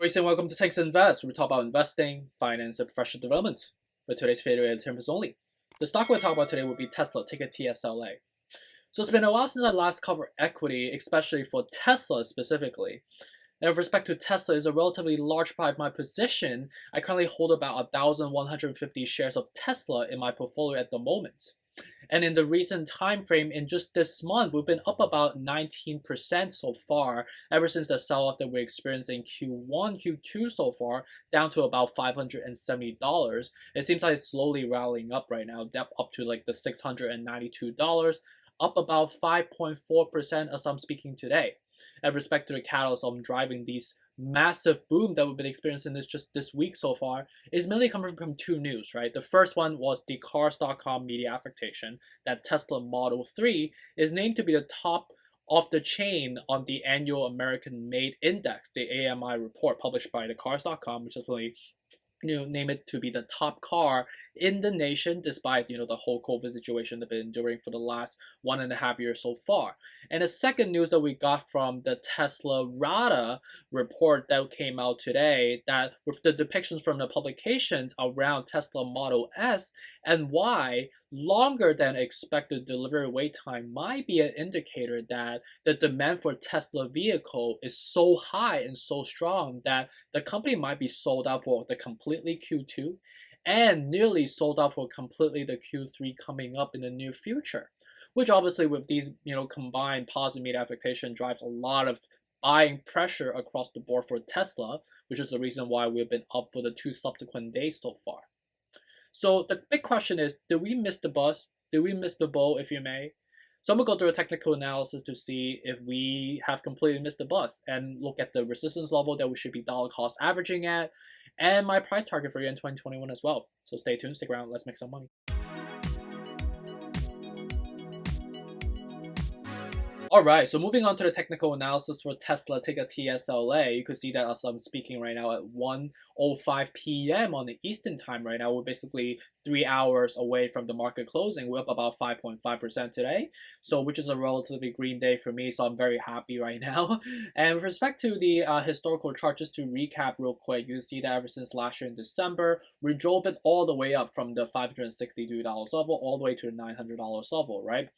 Grace and welcome to Tanks Invest, where we talk about investing, finance, and professional development. For today's video, at terms only. The stock we'll talk about today will be Tesla, ticker TSLA. So it's been a while since I last covered equity, especially for Tesla specifically. And with respect to Tesla, is a relatively large part of my position. I currently hold about 1,150 shares of Tesla in my portfolio at the moment. And in the recent time frame, in just this month, we've been up about 19% so far, ever since the sell-off that we're experiencing Q1, Q2 so far, down to about $570. It seems like it's slowly rallying up right now, up to like the $692, up about 5.4% as I'm speaking today. And with respect to the catalyst of driving these massive boom that we've been experiencing this week so far is mainly coming from two news, right? The first one was the Cars.com media affectation that Tesla Model 3 is named to be the top of the chain on the annual American Made Index, the AMI report published by the Cars.com, which is really name it to be the top car in the nation, despite the whole COVID situation they've been enduring for the last 1.5 years so far. And the second news that we got from the Tesla RADA report that came out today, that with the depictions from the publications around Tesla Model S and Y, longer than expected delivery wait time might be an indicator that the demand for Tesla vehicle is so high and so strong that the company might be sold out for the completely Q2 and nearly sold out for completely the Q3 coming up in the near future. Which obviously with these combined positive media affectation drives a lot of buying pressure across the board for Tesla, which is the reason why we've been up for the two subsequent days so far. So the big question is, did we miss the bus? Did we miss the boat, if you may? So I'm going to go through a technical analysis to see if we have completely missed the bus and look at the resistance level that we should be dollar cost averaging at and my price target for you in 2021 as well. So stay tuned, stick around, let's make some money. Alright, so moving on to the technical analysis for Tesla, ticker TSLA, you could see that as I'm speaking right now at 1:05 p.m. on the Eastern time right now, we're basically 3 hours away from the market closing. We're up about 5.5% today, so which is a relatively green day for me, so I'm very happy right now. And with respect to the historical chart, just to recap real quick, you can see that ever since last year in December, we drove it all the way up from the $562 level all the way to the $900 level, right?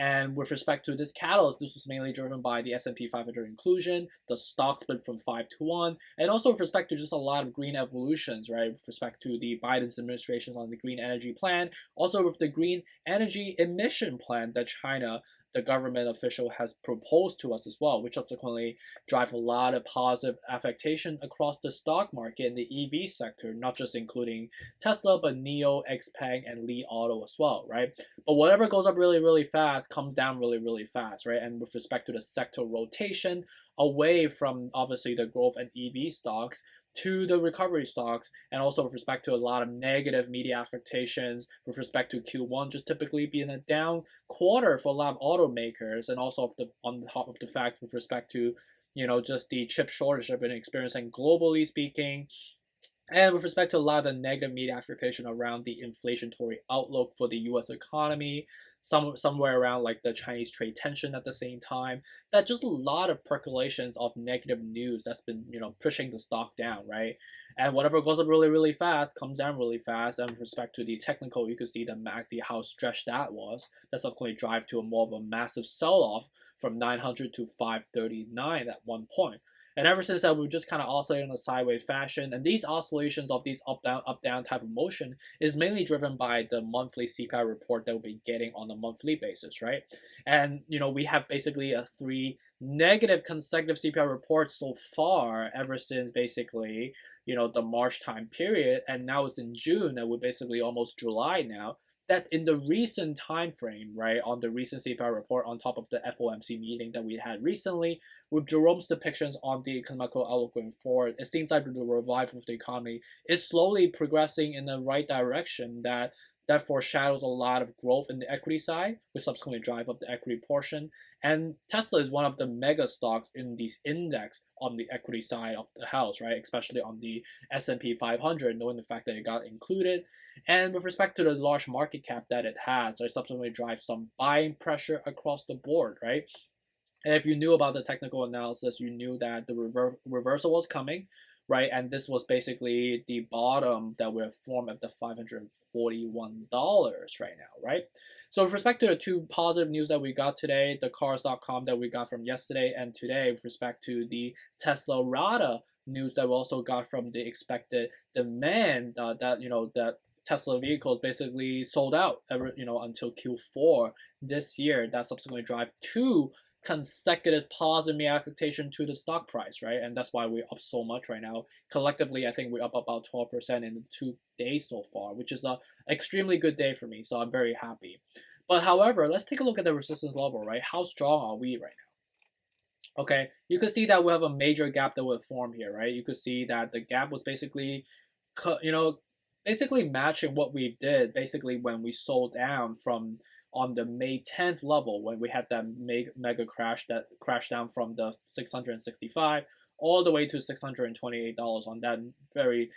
And with respect to this catalyst, this was mainly driven by the S&P 500 inclusion, the stock split from 5 to 1, and also with respect to just a lot of green evolutions, right? With respect to the Biden's administration on the green energy plan, also with the green energy emission plan that China, the government official, has proposed to us as well, which subsequently drive a lot of positive affectation across the stock market in the EV sector, not just including Tesla, but NIO, XPeng, and Li Auto as well, right? But whatever goes up really, really fast comes down really, really fast, right? And with respect to the sector rotation away from obviously the growth and EV stocks to the recovery stocks, and also with respect to a lot of negative media affectations with respect to Q1 just typically being a down quarter for a lot of automakers, and also on top of the fact with respect to just the chip shortage that we've been experiencing globally speaking, and with respect to a lot of the negative media affectation around the inflationary outlook for the U.S. economy, somewhere around like the Chinese trade tension at the same time, that just a lot of percolations of negative news that's been pushing the stock down, right? And whatever goes up really really fast comes down really fast. And with respect to the technical, you could see the MACD how stretched that was. That subsequently drive to a more of a massive sell-off from 900 to 539 at one point. And ever since that, we've just kind of oscillated in a sideways fashion. And these oscillations of these up down type of motion is mainly driven by the monthly CPI report that we'll be getting on a monthly basis, right? And we have basically a 3 negative consecutive CPI reports so far ever since basically the March time period, and now it's in June, and we're basically almost July now. That in the recent time frame, right, on the recent CPI report, on top of the FOMC meeting that we had recently, with Jerome's depictions on the economical outlook going forward, it seems like the revival of the economy is slowly progressing in the right direction. That foreshadows a lot of growth in the equity side, which subsequently drive up the equity portion. And Tesla is one of the mega stocks in these index on the equity side of the house, right? Especially on the S&P 500, knowing the fact that it got included. And with respect to the large market cap that it has, it subsequently drives some buying pressure across the board, right? And if you knew about the technical analysis, you knew that the reversal was coming. right? And this was basically the bottom that we have formed at the $541 right now, right? So with respect to the two positive news that we got today, the cars.com that we got from yesterday and today with respect to the Tesla Rada news that we also got from the expected demand that that Tesla vehicles basically sold out until Q4 this year. That subsequently drive two consecutive positive affectation to the stock price, right? And that's why we're up so much right now. Collectively, I think we're up about 12% in the 2 days so far, which is a extremely good day for me. So I'm very happy. But however, let's take a look at the resistance level, right? How strong are we right now? Okay, you could see that we have a major gap that will form here, right? You could see that the gap was basically, basically matching what we did basically when we sold down from on the May 10th level when we had that mega crash that crashed down from the 665 all the way to $628 on that very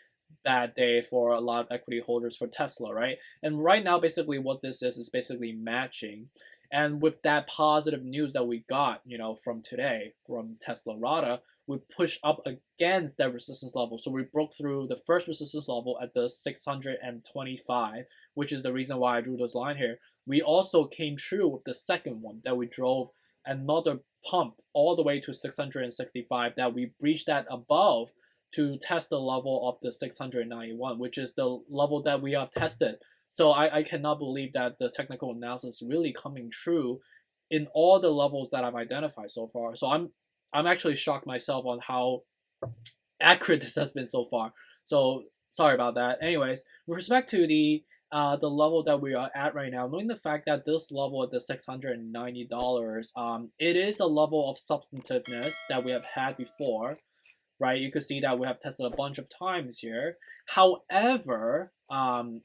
bad day for a lot of equity holders for Tesla, right? And right now, basically, what this is basically matching. And with that positive news that we got, from today from Tesla Rada, we pushed up against that resistance level. So we broke through the first resistance level at the 625, which is the reason why I drew this line here. We also came true with the second one that we drove another pump all the way to 665 that we breached that above to test the level of the 691, which is the level that we have tested. So I cannot believe that the technical analysis is really coming true in all the levels that I've identified so far. So I'm actually shocked myself on how accurate this has been so far. So sorry about that. Anyways, with respect to the level that we are at right now, knowing the fact that this level at the $690, it is a level of substantiveness that we have had before, right? You could see that we have tested a bunch of times here. However,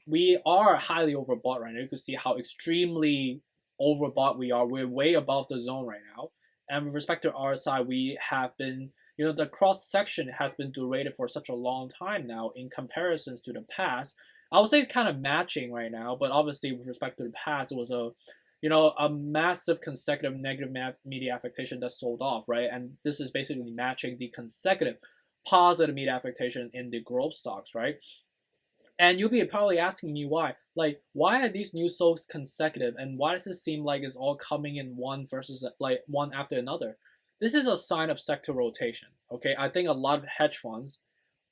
we are highly overbought right now. You could see how extremely overbought we are. We're way above the zone right now. And with respect to RSI, we have been, the cross section has been derated for such a long time now in comparisons to the past. I would say it's kind of matching right now, but obviously with respect to the past, it was a massive consecutive negative media affectation that sold off, right? And this is basically matching the consecutive positive media affectation in the growth stocks, right? And you'll be probably asking me why. Like, why are these news so consecutive, and why does it seem like it's all coming in one versus like one after another? This is a sign of sector rotation. Okay, I think a lot of hedge funds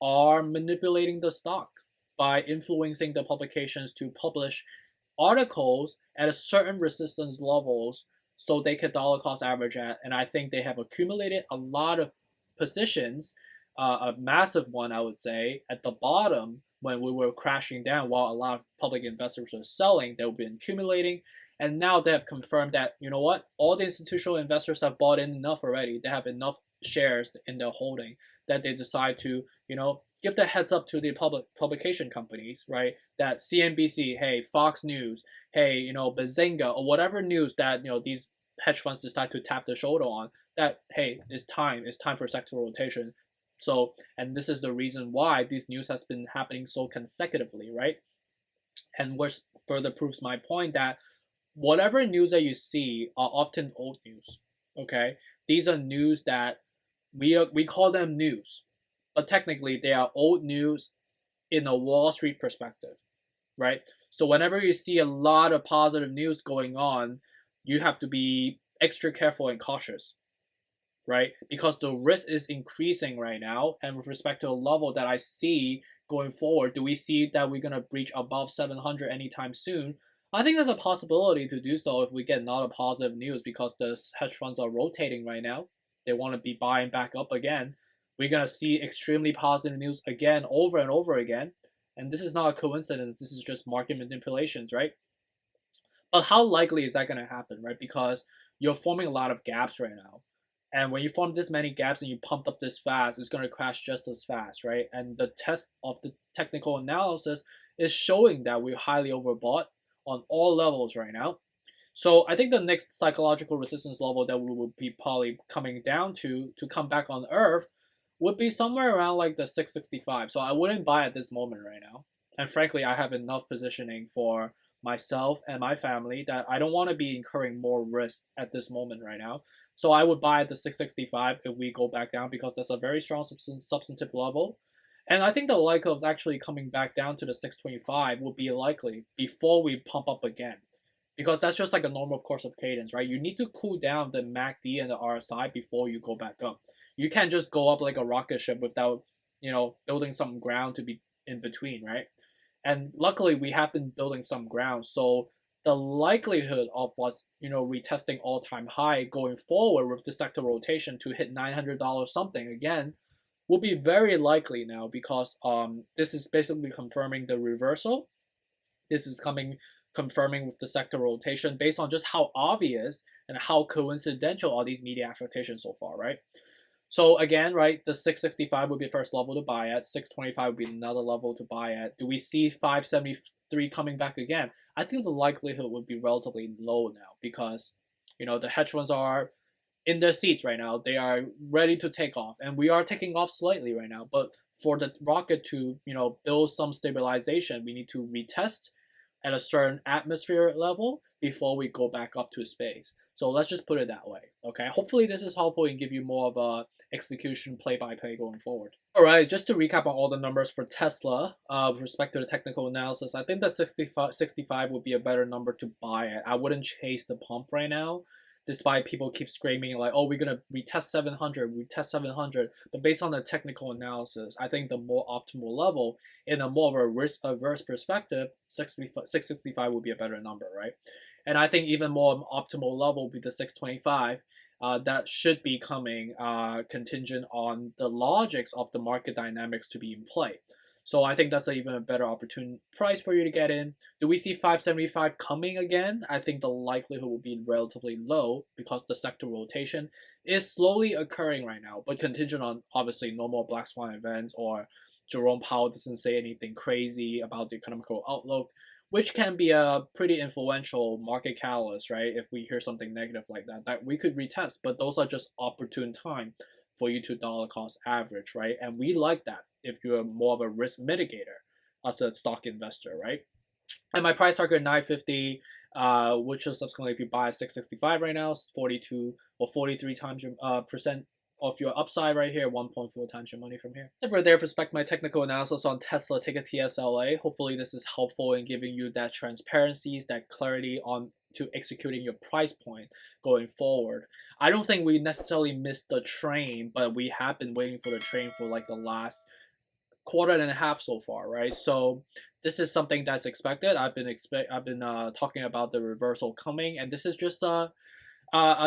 are manipulating the stock by influencing the publications to publish articles at a certain resistance levels so they could dollar cost average at. And I think they have accumulated a lot of positions, a massive one, I would say, at the bottom when we were crashing down while a lot of public investors were selling. They've been accumulating. And now they have confirmed that, you know what, all the institutional investors have bought in enough already. They have enough shares in their holding that they decide to, give the heads up to the publication companies, right? That CNBC, hey, Fox News, hey, Bazinga, or whatever news that these hedge funds decide to tap the shoulder on. That hey, it's time for sector rotation. So, and this is the reason why this news has been happening so consecutively, right? And which further proves my point that whatever news that you see are often old news. Okay, these are news that we call them news, but technically they are old news in a Wall Street perspective, right? So whenever you see a lot of positive news going on, you have to be extra careful and cautious, right? Because the risk is increasing right now, and with respect to the level that I see going forward, do we see that we're gonna breach above 700 anytime soon? I think there's a possibility to do so if we get not a positive news because the hedge funds are rotating right now. They want to be buying back up again. We're gonna see extremely positive news again over and over again. And this is not a coincidence, this is just market manipulations, right? But how likely is that gonna happen, right? Because you're forming a lot of gaps right now. And when you form this many gaps and you pump up this fast, it's gonna crash just as fast, right? And the test of the technical analysis is showing that we're highly overbought on all levels right now. So I think the next psychological resistance level that we will be probably coming down to come back on Earth would be somewhere around like the 665. So I wouldn't buy at this moment right now. And frankly, I have enough positioning for myself and my family that I don't want to be incurring more risk at this moment right now. So I would buy at the 665 if we go back down because that's a very strong substantive level. And I think the likelihood of actually coming back down to the 625 would be likely before we pump up again. Because that's just like a normal course of cadence, right? You need to cool down the MACD and the RSI before you go back up. You can't just go up like a rocket ship without, building some ground to be in between, right? And luckily we have been building some ground. So the likelihood of us, retesting all-time high going forward with the sector rotation to hit $900 something again will be very likely now, because this is basically confirming the reversal. This is confirming with the sector rotation based on just how obvious and how coincidental are these media affectations so far, right? So again, right, the 665 would be the first level to buy at. 625 would be another level to buy at. Do we see 573 coming back again? I think the likelihood would be relatively low now, because the hedge funds are in their seats right now. They are ready to take off, and we are taking off slightly right now. But for the rocket to build some stabilization, we need to retest at a certain atmosphere level before we go back up to space. So let's just put it that way, okay? Hopefully this is helpful and give you more of a execution play-by-play going forward. All right, just to recap on all the numbers for Tesla with respect to the technical analysis, I think that 65 would be a better number to buy at. I wouldn't chase the pump right now, despite people keep screaming like, oh, we're going to retest 700. But based on the technical analysis, I think the more optimal level in a more of a risk-averse perspective, 665 would be a better number, right? And I think even more optimal level would be the 625. That should be coming contingent on the logics of the market dynamics to be in play. So I think that's even a better opportune price for you to get in. Do we see 575 coming again? I think the likelihood will be relatively low, because the sector rotation is slowly occurring right now, but contingent on obviously no more black swan events, or Jerome Powell doesn't say anything crazy about the economical outlook, which can be a pretty influential market catalyst, right? If we hear something negative like that we could retest, but those are just opportune time for you to dollar cost average, right? And we like that if you're more of a risk mitigator as a stock investor, right? And my price target 950, which is subsequently, if you buy 665 right now, 42 or 43 times your percent of your upside right here, 1.4 times your money from here. So for there, respect my technical analysis on Tesla ticker TSLA. Hopefully this is helpful in giving you that transparency, that clarity on to executing your price point going forward. I don't think we necessarily missed the train, but we have been waiting for the train for like the last quarter and a half so far, right? So this is something that's expected. I've been talking about the reversal coming, and this is just a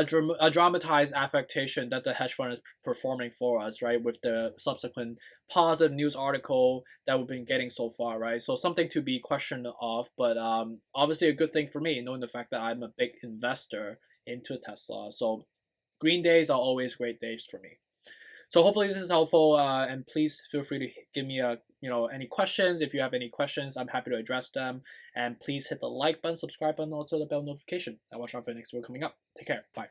dramatized affectation that the hedge fund is performing for us, right? With the subsequent positive news article that we've been getting so far, right? So something to be questioned of, but obviously a good thing for me, knowing the fact that I'm a big investor into Tesla. So green days are always great days for me. So hopefully this is helpful, and please feel free to give me any questions. If you have any questions, I'm happy to address them. And please hit the like button, subscribe button, also the bell notification. And watch out for the next video coming up. Take care. Bye.